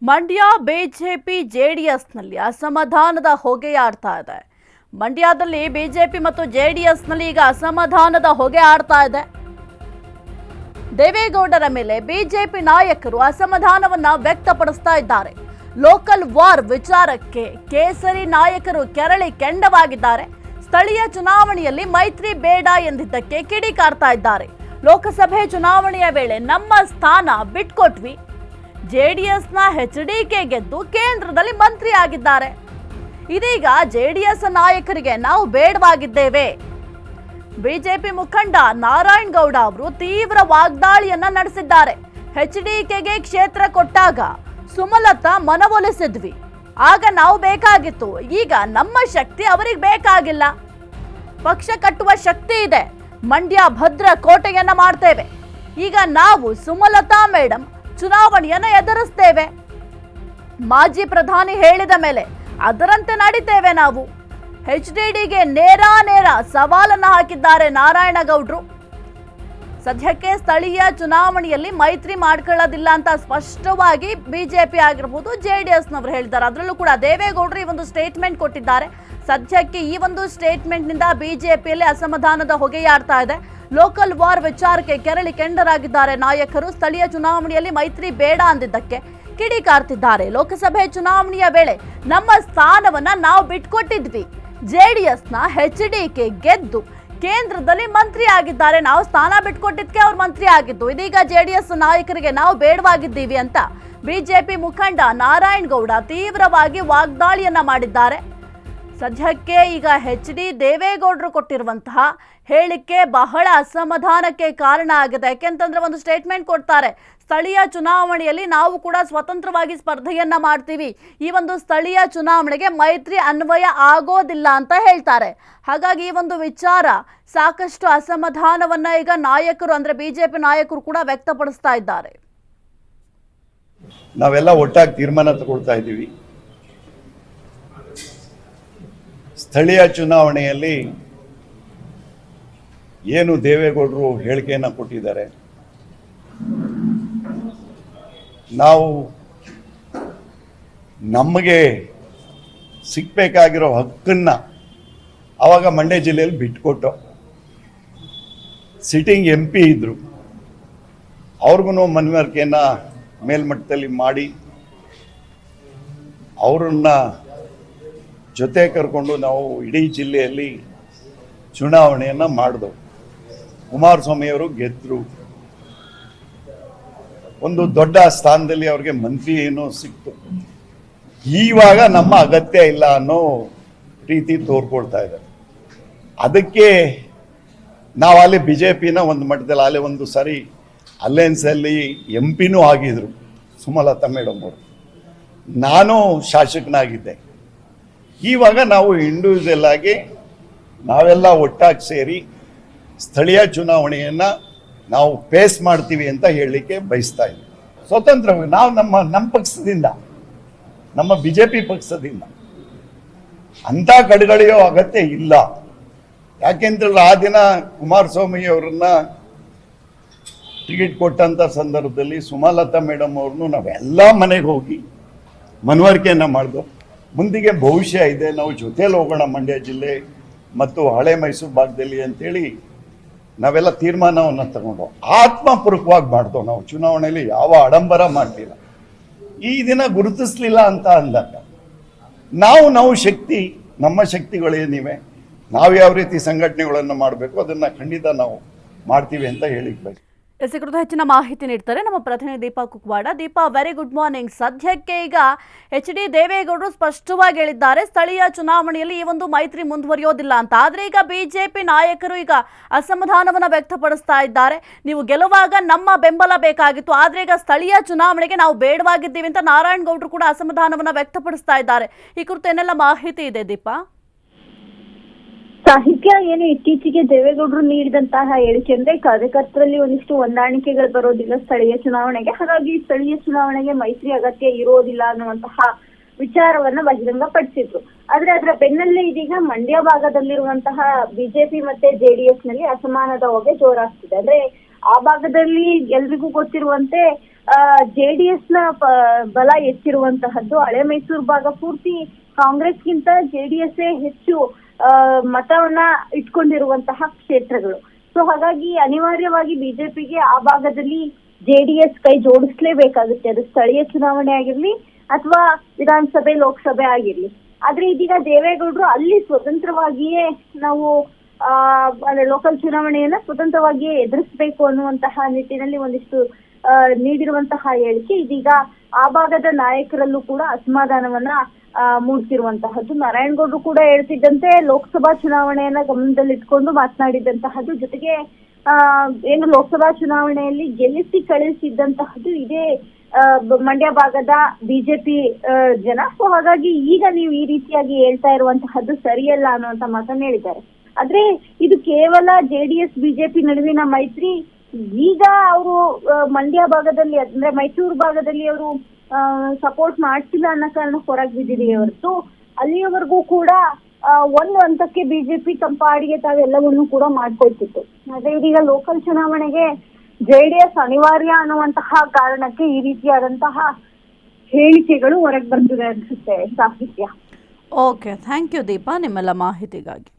Mandya BJP ಜೆಡಿಎಸ್ನಲ್ಲಿ ಅಸಮಾಧಾನದ ಹೊಗೆಯಾಡ್ತಾ ಇದೆ. ಮಂಡ್ಯದಲ್ಲಿ BJP ಮತ್ತು ಜೆಡಿಎಸ್ನಲ್ಲಿ ಈಗ ಅಸಮಾಧಾನದ ಹೊಗೆ ಆಡ್ತಾ ಇದೆ. ದೇವೇಗೌಡರ ಮೇಲೆ ಬಿಜೆಪಿ ನಾಯಕರು ಅಸಮಾಧಾನವನ್ನ ವ್ಯಕ್ತಪಡಿಸ್ತಾ ಇದ್ದಾರೆ. ಲೋಕಲ್ ವಾರ್ ವಿಚಾರಕ್ಕೆ ಕೇಸರಿ ನಾಯಕರು ಕೆರಳಿ ಕೆಂಡವಾಗಿದ್ದಾರೆ. ಸ್ಥಳೀಯ ಚುನಾವಣೆಯಲ್ಲಿ ಮೈತ್ರಿ ಬೇಡ ಎಂದಿದ್ದಕ್ಕೆ ಕಿಡಿಕಾರ್ತಾ ಇದ್ದಾರೆ. ಲೋಕಸಭೆ ಚುನಾವಣೆಯ ವೇಳೆ ನಮ್ಮ ಸ್ಥಾನ ಬಿಟ್ಕೊಟ್ವಿ, ಜೆಡಿಎಸ್ನ ಎಚ್ಡಿಕೆ ಗೆದ್ದು ಕೇಂದ್ರದಲ್ಲಿ ಮಂತ್ರಿ ಆಗಿದ್ದಾರೆ. ಇದೀಗ ಜೆಡಿಎಸ್ ನಾಯಕರಿಗೆ ನಾವು ಬೇಡವಾಗಿದ್ದೇವೆ. ಬಿಜೆಪಿ ಮುಖಂಡ ನಾರಾಯಣ್ ಗೌಡ ಅವರು ತೀವ್ರ ವಾಗ್ದಾಳಿಯನ್ನ ನಡೆಸಿದ್ದಾರೆ. ಎಚ್ಡಿಕೆಗೆ ಕ್ಷೇತ್ರ ಕೊಟ್ಟಾಗ ಸುಮಲತಾ ಮನವೊಲಿಸಿದ್ವಿ, ಆಗ ನಾವು ಬೇಕಾಗಿತ್ತು. ಈಗ ನಮ್ಮ ಶಕ್ತಿ ಅವರಿಗೆ ಬೇಕಾಗಿಲ್ಲ. ಪಕ್ಷ ಕಟ್ಟುವ ಶಕ್ತಿ ಇದೆ, ಮಂಡ್ಯ ಭದ್ರ ಕೋಟೆಯನ್ನ ಮಾಡ್ತೇವೆ. ಈಗ ನಾವು ಸುಮಲತಾ ಮೇಡಮ್ ಚುನಾವಣೆಯನ್ನ ಎದುರಿಸ್ತೇವೆ. ಮಾಜಿ ಪ್ರಧಾನಿ ಹೇಳಿದ ಮೇಲೆ ಅದರಂತೆ ನಡೀತೇವೆ ನಾವು. ಎಚ್ಡಿಡಿಗೆ ನೇರ ಸವಾಲನ್ನ ಹಾಕಿದ್ದಾರೆ ನಾರಾಯಣಗೌಡ್ರು. ಸದ್ಯಕ್ಕೆ ಸ್ಥಳೀಯ ಚುನಾವಣೆಯಲ್ಲಿ ಮೈತ್ರಿ ಮಾಡ್ಕೊಳ್ಳೋದಿಲ್ಲ ಅಂತ ಸ್ಪಷ್ಟವಾಗಿ ಬಿಜೆಪಿ ಆಗಿರಬಹುದು ಜೆಡಿಎಸ್ನವರು ಹೇಳಿದ್ದಾರೆ. ಅದರಲ್ಲೂ ಕೂಡ ದೇವೇಗೌಡರು ಈ ಒಂದು ಸ್ಟೇಟ್ಮೆಂಟ್ ಕೊಟ್ಟಿದ್ದಾರೆ. ಸದ್ಯಕ್ಕೆ ಈ ಒಂದು ಸ್ಟೇಟ್ಮೆಂಟ್ ನಿಂದ ಬಿಜೆಪಿಯಲ್ಲಿ ಅಸಮಾಧಾನದ ಹೊಗೆಯಾಡ್ತಾ ಇದೆ. ಲೋಕಲ್ ವಾರ್ ವಿಚಾರಕ್ಕೆ ಕೆರಳಿ ಕೆಂಡರಾಗಿದ್ದಾರೆ ನಾಯಕರು. ಸ್ಥಳೀಯ ಚುನಾವಣೆಯಲ್ಲಿ ಮೈತ್ರಿ ಬೇಡ ಅಂದಿದ್ದಕ್ಕೆ ಕಿಡಿಕಾರ್ತಿದ್ದಾರೆ. ಲೋಕಸಭೆ ಚುನಾವಣೆಯ ವೇಳೆ ನಮ್ಮ ಸ್ಥಾನವನ್ನ ನಾವು ಬಿಟ್ಕೊಟ್ಟಿದ್ವಿ, ಜೆಡಿಎಸ್ನ ಎಚ್ಡಿಕೆ ಗೆದ್ದು ಕೇಂದ್ರದಲ್ಲಿ ಮಂತ್ರಿ ಆಗಿದ್ದಾರೆ. ನಾವು ಸ್ಥಾನ ಬಿಟ್ಕೊಟ್ಟಿದ್ಕೆ ಅವ್ರು ಮಂತ್ರಿ ಆಗಿದ್ದು. ಇದೀಗ ಜೆಡಿಎಸ್ ನಾಯಕರಿಗೆ ನಾವು ಬೇಡವಾಗಿದ್ದೀವಿ ಅಂತ ಬಿಜೆಪಿ ಮುಖಂಡ ನಾರಾಯಣ್ ಗೌಡ ತೀವ್ರವಾಗಿ ವಾಗ್ದಾಳಿಯನ್ನ ಮಾಡಿದ್ದಾರೆ. ಸದ್ಯಕ್ಕೆ ಈಗ ಎಚ್.ಡಿ. ದೇವೇಗೌಡರು ಕೊಟ್ಟಿರುವಂತಹ ಹೇಳಿಕೆ ಬಹಳ ಅಸಮಾಧಾನಕ್ಕೆ ಕಾರಣ ಆಗಿದೆ. ಯಾಕೆಂತಂದ್ರೆ ಒಂದು ಸ್ಟೇಟ್ಮೆಂಟ್ ಕೊಡ್ತಾರೆ, ಸ್ಥಳೀಯ ಚುನಾವಣೆಯಲ್ಲಿ ನಾವು ಕೂಡ ಸ್ವತಂತ್ರವಾಗಿ ಸ್ಪರ್ಧೆಯನ್ನ ಮಾಡ್ತೀವಿ, ಈ ಒಂದು ಸ್ಥಳೀಯ ಚುನಾವಣೆಗೆ ಮೈತ್ರಿ ಅನ್ವಯ ಆಗೋದಿಲ್ಲ ಅಂತ ಹೇಳ್ತಾರೆ. ಹಾಗಾಗಿ ಈ ಒಂದು ವಿಚಾರ ಸಾಕಷ್ಟು ಅಸಮಾಧಾನವನ್ನ ಈಗ ನಾಯಕರು ಅಂದ್ರೆ ಬಿಜೆಪಿ ನಾಯಕರು ಕೂಡ ವ್ಯಕ್ತಪಡಿಸ್ತಾ ಇದ್ದಾರೆ. ನಾವೆಲ್ಲ ಒಟ್ಟಾಗಿ ತೀರ್ಮಾನ ತಗೊಳ್ತಾ ಇದ್ದೀವಿ. ಸ್ಥಳೀಯ ಚುನಾವಣೆಯಲ್ಲಿ ಏನು ದೇವೇಗೌಡರು ಹೇಳಿಕೆಯನ್ನು ಕೊಟ್ಟಿದ್ದಾರೆ, ನಾವು ನಮಗೆ ಸಿಗಬೇಕಾಗಿರೋ ಹಕ್ಕನ್ನು ಆವಾಗ ಮಂಡ್ಯ ಜಿಲ್ಲೆಯಲ್ಲಿ ಬಿಟ್ಕೊಟ್ಟು, ಸಿಟ್ಟಿಂಗ್ MP ಇದ್ದರು, ಅವ್ರಿಗೂ ಮನವರಿಕೆಯನ್ನು ಮೇಲ್ಮಟ್ಟದಲ್ಲಿ ಮಾಡಿ ಅವರನ್ನ ಜೊತೆ ಕರ್ಕೊಂಡು ನಾವು ಇಡೀ ಜಿಲ್ಲೆಯಲ್ಲಿ ಚುನಾವಣೆಯನ್ನು ಮಾಡಿದೆವು. ಕುಮಾರಸ್ವಾಮಿಯವರು ಗೆದ್ದರು. ಒಂದು ದೊಡ್ಡ ಸ್ಥಾನದಲ್ಲಿ ಅವ್ರಿಗೆ ಮಂತ್ರಿ ಏನೋ ಸಿಕ್ತು. ಈವಾಗ ನಮ್ಮ ಅಗತ್ಯ ಇಲ್ಲ ಅನ್ನೋ ರೀತಿ ತೋರ್ಕೊಳ್ತಾ ಇದ್ದಾರೆ. ಅದಕ್ಕೆ ನಾವು ಅಲ್ಲಿ BJPನ ಒಂದು ಮಟ್ಟದಲ್ಲಿ ಅಲ್ಲೇ ಒಂದು ಸಾರಿ ಅಲಯನ್ಸಲ್ಲಿ MP ಆಗಿದ್ರು ಸುಮಲತಾ ಮೇಡಮ್ ಅವರು. ನಾನು ಶಾಸಕನಾಗಿದ್ದೆ. ಇವಾಗ ನಾವು ಇಂಡಿವಿಜುವಲ್ ಆಗಿ ನಾವೆಲ್ಲ ಒಟ್ಟಾಗಿ ಸೇರಿ ಸ್ಥಳೀಯ ಚುನಾವಣೆಯನ್ನು ನಾವು ಫೇಸ್ ಮಾಡ್ತೀವಿ ಅಂತ ಹೇಳಲಿಕ್ಕೆ ಬಯಸ್ತಾ ಇದ್ದೀವಿ. ಸ್ವತಂತ್ರವಾಗಿ ನಾವು ನಮ್ಮ ಪಕ್ಷದಿಂದ, ನಮ್ಮ BJP ಪಕ್ಷದಿಂದ ಅಂಥ ಕಡೆಗಳೆಯೋ ಅಗತ್ಯ ಇಲ್ಲ. ಯಾಕೆಂದ್ರೆ ಆ ದಿನ ಕುಮಾರಸ್ವಾಮಿ ಅವರನ್ನ ಟಿಕೆಟ್ ಕೊಟ್ಟಂಥ ಸಂದರ್ಭದಲ್ಲಿ ಸುಮಲತಾ ಮೇಡಮ್ ಅವ್ರನ್ನು ನಾವೆಲ್ಲ ಮನೆಗೆ ಹೋಗಿ ಮನವರಿಕೆಯನ್ನು ಮಾಡಿದೆವು. ಮುಂದಿಗೆ ಭವಿಷ್ಯ ಇದೆ, ನಾವು ಜೊತೆಯಲ್ಲಿ ಹೋಗೋಣ ಮಂಡ್ಯ ಜಿಲ್ಲೆ ಮತ್ತು ಹಳೆ ಮೈಸೂರು ಭಾಗದಲ್ಲಿ ಅಂತೇಳಿ ನಾವೆಲ್ಲ ತೀರ್ಮಾನವನ್ನು ತಗೊಂಡು ಆತ್ಮಪೂರ್ವಕವಾಗಿ ಮಾಡ್ದೋ. ನಾವು ಚುನಾವಣೆಯಲ್ಲಿ ಯಾವ ಆಡಂಬರ ಮಾಡಲಿಲ್ಲ. ಈ ದಿನ ಗುರುತಿಸ್ಲಿಲ್ಲ ಅಂತ ಅಂದಾಗ ನಾವು ಶಕ್ತಿ, ನಮ್ಮ ಶಕ್ತಿಗಳೇನಿವೆ, ನಾವು ಯಾವ ರೀತಿ ಸಂಘಟನೆಗಳನ್ನು ಮಾಡಬೇಕು ಅದನ್ನು ಖಂಡಿತ ನಾವು ಮಾಡ್ತೀವಿ ಅಂತ ಹೇಳಿಕ್ಬೇಕು. ಈ ಕುರಿತು ಹೆಚ್ಚಿನ ಮಾಹಿತಿ ನೀಡ್ತಾರೆ ನಮ್ಮ ಪ್ರತಿನಿಧಿ Deepa Kukwada. Deepa, very good morning. ಸದ್ಯಕ್ಕೆ ಈಗ ಎಚ್.ಡಿ. ದೇವೇಗೌಡರು ಸ್ಪಷ್ಟವಾಗಿ ಹೇಳಿದ್ದಾರೆ, ಸ್ಥಳೀಯ ಚುನಾವಣೆಯಲ್ಲಿ ಈ ಒಂದು ಮೈತ್ರಿ ಮುಂದುವರಿಯೋದಿಲ್ಲ ಅಂತ. ಆದರೆ ಈಗ ಬಿಜೆಪಿ ನಾಯಕರು ಈಗ ಅಸಮಾಧಾನವನ್ನು ವ್ಯಕ್ತಪಡಿಸ್ತಾ ಇದ್ದಾರೆ. ನೀವು ಗೆಲ್ಲುವಾಗ ನಮ್ಮ ಬೆಂಬಲ ಬೇಕಾಗಿತ್ತು, ಆದರೆ ಈಗ ಸ್ಥಳೀಯ ಚುನಾವಣೆಗೆ ನಾವು ಬೇಡವಾಗಿದ್ದೀವಿ ಅಂತ ನಾರಾಯಣ್ ಗೌಡರು ಕೂಡ ಅಸಮಾಧಾನವನ್ನು ವ್ಯಕ್ತಪಡಿಸ್ತಾ ಇದ್ದಾರೆ. ಈ ಕುರಿತು ಏನೆಲ್ಲ ಮಾಹಿತಿ ಇದೆ ದೀಪಾ? ಸಾಹಿತ್ಯ ಏನು ಇತ್ತೀಚೆಗೆ ದೇವೇಗೌಡರು ನೀಡಿದಂತಹ ಹೇಳಿಕೆ ಅಂದ್ರೆ ಕಾರ್ಯಕರ್ತರಲ್ಲಿ ಒಂದಿಷ್ಟು ಹೊಂದಾಣಿಕೆಗಳು ಬರೋದಿಲ್ಲ ಸ್ಥಳೀಯ ಚುನಾವಣೆಗೆ, ಹಾಗಾಗಿ ಸ್ಥಳೀಯ ಚುನಾವಣೆಗೆ ಮೈತ್ರಿ ಅಗತ್ಯ ಇರೋದಿಲ್ಲ ಅನ್ನುವಂತಹ ವಿಚಾರವನ್ನ ಬಹಿರಂಗಪಡಿಸಿದ್ರು. ಆದ್ರೆ ಅದರ ಬೆನ್ನಲ್ಲೇ ಇದೀಗ ಮಂಡ್ಯ ಭಾಗದಲ್ಲಿರುವಂತಹ ಬಿಜೆಪಿ ಮತ್ತೆ ಜೆಡಿಎಸ್ ನಲ್ಲಿ ಅಸಮಾನದ ಹೊಗೆ ಜೋರಾಗ್ತಿದೆ. ಅಂದ್ರೆ ಆ ಭಾಗದಲ್ಲಿ ಎಲ್ರಿಗೂ ಗೊತ್ತಿರುವಂತೆ ಜೆಡಿಎಸ್ ನ ಬಲ ಹೆಚ್ಚಿರುವಂತಹದ್ದು. ಹಳೆ ಮೈಸೂರು ಭಾಗ ಪೂರ್ತಿ ಕಾಂಗ್ರೆಸ್ಗಿಂತ ಜೆಡಿಎಸ್ ಹೆಚ್ಚು ಮತವನ್ನ ಇಟ್ಕೊಂಡಿರುವಂತಹ ಕ್ಷೇತ್ರಗಳು. ಸೊ ಹಾಗಾಗಿ ಅನಿವಾರ್ಯವಾಗಿ ಬಿಜೆಪಿಗೆ ಆ ಭಾಗದಲ್ಲಿ ಜೆಡಿಎಸ್ ಕೈ ಜೋಡಿಸ್ಲೇಬೇಕಾಗುತ್ತೆ, ಅದು ಸ್ಥಳೀಯ ಚುನಾವಣೆ ಆಗಿರ್ಲಿ ಅಥವಾ ವಿಧಾನಸಭೆ ಲೋಕಸಭೆ ಆಗಿರ್ಲಿ. ಆದ್ರೆ ಇದೀಗ ದೇವೇಗೌಡರು ಅಲ್ಲಿ ಸ್ವತಂತ್ರವಾಗಿಯೇ ನಾವು ಲೋಕಲ್ ಚುನಾವಣೆಯನ್ನ ಸ್ವತಂತ್ರವಾಗಿಯೇ ಎದುರಿಸಬೇಕು ಅನ್ನುವಂತಹ ನಿಟ್ಟಿನಲ್ಲಿ ಒಂದಿಷ್ಟು ನೀಡಿರುವಂತಹ ಹೇಳಿಕೆ ಇದೀಗ ಆ ಭಾಗದ ನಾಯಕರಲ್ಲೂ ಕೂಡ ಅಸಮಾಧಾನವನ್ನ ಮೂಡಿಸಿರುವಂತಹದ್ದು. ನಾರಾಯಣಗೌಡರು ಕೂಡ ಹೇಳ್ತಿದ್ದಂತೆ ಲೋಕಸಭಾ ಚುನಾವಣೆಯನ್ನ ಗಮನದಲ್ಲಿಟ್ಕೊಂಡು ಮಾತನಾಡಿದಂತಹದ್ದು. ಜೊತೆಗೆ ಏನು ಲೋಕಸಭಾ ಚುನಾವಣೆಯಲ್ಲಿ ಗೆಲ್ಲಿಸಿ ಕಳಿಸಿದ್ದಂತಹದ್ದು ಇದೇ ಮಂಡ್ಯ ಭಾಗದ ಬಿಜೆಪಿ ಜನ. ಸೊ ಹಾಗಾಗಿ ಈಗ ನೀವು ಈ ರೀತಿಯಾಗಿ ಹೇಳ್ತಾ ಇರುವಂತಹದ್ದು ಸರಿಯಲ್ಲ ಅನ್ನುವಂತ ಮಾತನ್ನ ಹೇಳಿದ್ದಾರೆ. ಆದ್ರೆ ಇದು ಕೇವಲ ಜೆಡಿಎಸ್ ಬಿಜೆಪಿ ನಡುವಿನ ಮೈತ್ರಿ. ಈಗ ಅವರು ಮಂಡ್ಯ ಭಾಗದಲ್ಲಿ ಅಂದ್ರೆ ಮೈಸೂರು ಭಾಗದಲ್ಲಿ ಅವರು ಸಪೋರ್ಟ್ ಮಾಡ್ತಿಲ್ಲ ಅನ್ನೋ ಕಾರಣ ಹೊರಗೆ ಬಿದ್ದಿದೆ ಹೊರತು ಅಲ್ಲಿಯವರೆಗೂ ಕೂಡ ಒಂದು ಹಂತಕ್ಕೆ ಬಿಜೆಪಿ ತಮ್ಮ ಪಾಡಿಗೆ ತಾವೆಲ್ಲವನ್ನೂ ಕೂಡ ಮಾಡ್ಕೊಳ್ತಿತ್ತು. ಆದ್ರೆ ಇದೀಗ ಲೋಕಲ್ ಚುನಾವಣೆಗೆ ಜೆಡಿಎಸ್ ಅನಿವಾರ್ಯ ಅನ್ನುವಂತಹ ಕಾರಣಕ್ಕೆ ಈ ರೀತಿಯಾದಂತಹ ಹೇಳಿಕೆಗಳು ಹೊರಗೆ ಬರ್ತಿದೆ ಅನ್ಸುತ್ತೆ ಸಾಹಿತ್ಯ. ಓಕೆ, ಥ್ಯಾಂಕ್ ಯು ದೀಪಾ ನಿಮ್ಮೆಲ್ಲ ಮಾಹಿತಿಗಾಗಿ.